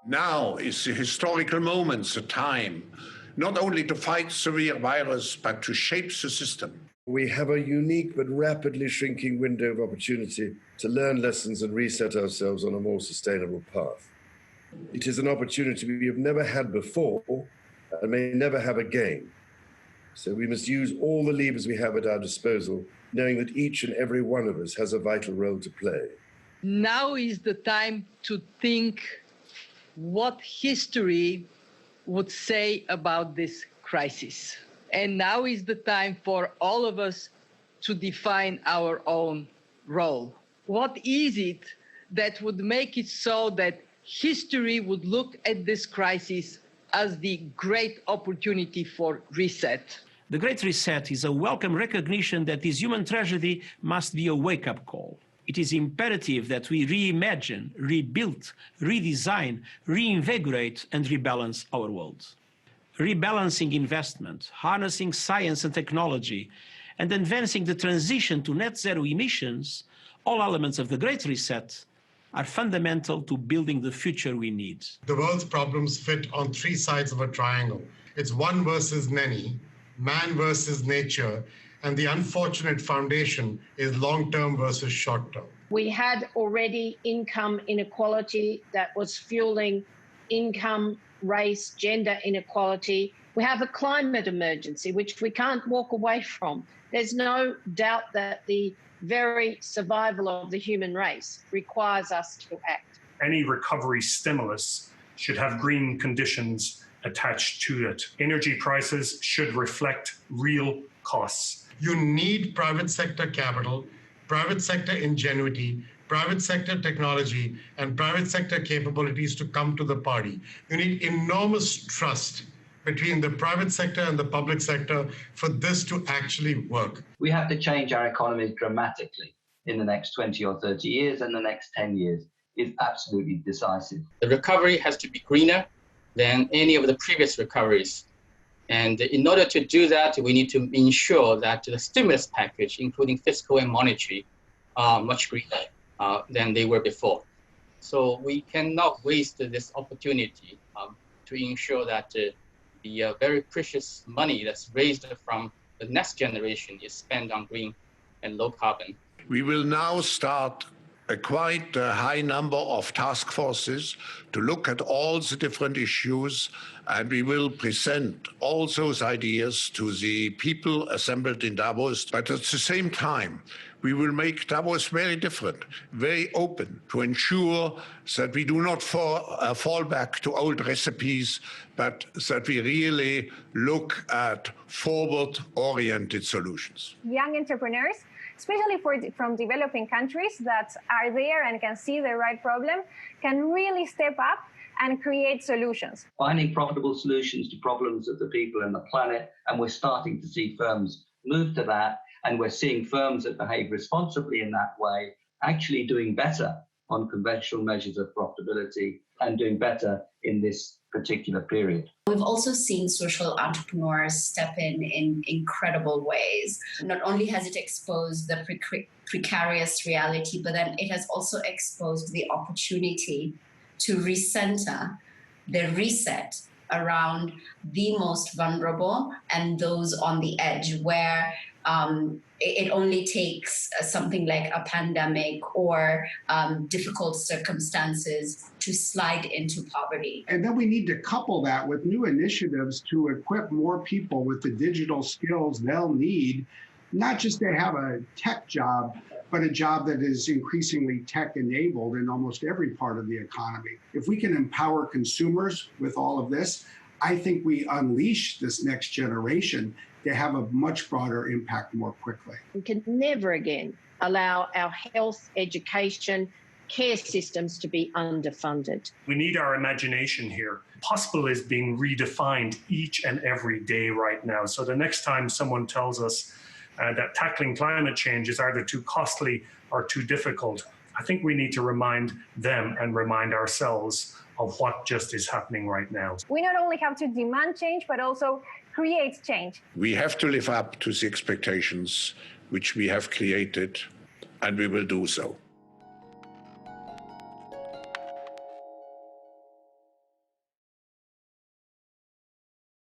Now is the historical moment, the time, not only to fight severe virus, but to shape the system. We have a unique but rapidly shrinking window of opportunity to learn lessons and reset ourselves on a more sustainable path. It is an opportunity we have never had before and may never have again. So we must use all the levers we have at our disposal, knowing that each and every one of us has a vital role to play. Now is the time to think what history would say about this crisis. And now is the time for all of us to define our own role. What is it that would make it so that history would look at this crisis as the great opportunity for reset? The Great Reset is a welcome recognition that this human tragedy must be a wake-up call. It is imperative that we reimagine, rebuild, redesign, reinvigorate, and rebalance our world. Rebalancing investment, harnessing science and technology, and advancing the transition to net zero emissions, all elements of the Great Reset, are fundamental to building the future we need. The world's problems fit on three sides of a triangle. It's one versus many, man versus nature, and the unfortunate foundation is long-term versus short-term. We had already income inequality that was fueling income, race, gender inequality. We have a climate emergency, which we can't walk away from. There's no doubt that the very survival of the human race requires us to act. Any recovery stimulus should have green conditions attached to it. Energy prices should reflect real costs. You need private sector capital, private sector ingenuity, private sector technology, and private sector capabilities to come to the party. You need enormous trust between the private sector and the public sector for this to actually work. We have to change our economies dramatically in the next 20 or 30 years, and the next 10 years is absolutely decisive. The recovery has to be greener than any of the previous recoveries. And in order to do that, we need to ensure that the stimulus package, including fiscal and monetary, are much greener than they were before. So we cannot waste this opportunity to ensure that the very precious money that's raised from the next generation is spent on green and low carbon. We will now start a quite high number of task forces to look at all the different issues, and we will present all those ideas to the people assembled in Davos. But at the same time, we will make Davos very different, very open, to ensure that we do not fall back to old recipes, but that we really look at forward-oriented solutions. Young entrepreneurs, especially from developing countries that are there and can see the right problem, can really step up and create solutions. Finding profitable solutions to problems of the people and the planet, and we're starting to see firms move to that, and we're seeing firms that behave responsibly in that way actually doing better on conventional measures of profitability and doing better in this particular period. We've also seen social entrepreneurs step in incredible ways. Not only has it exposed the precarious reality, but then it has also exposed the opportunity to recenter the reset around the most vulnerable and those on the edge, where it only takes something like a pandemic or difficult circumstances to slide into poverty. And then we need to couple that with new initiatives to equip more people with the digital skills they'll need, not just to have a tech job, but a job that is increasingly tech-enabled in almost every part of the economy. If we can empower consumers with all of this, I think we unleash this next generation to have a much broader impact more quickly. We can never again allow our health, education, care systems to be underfunded. We need our imagination here. Possible is being redefined each and every day right now. So the next time someone tells us that tackling climate change is either too costly or too difficult, I think we need to remind them and remind ourselves of what just is happening right now. We not only have to demand change, but also create change. We have to live up to the expectations which we have created, and we will do so.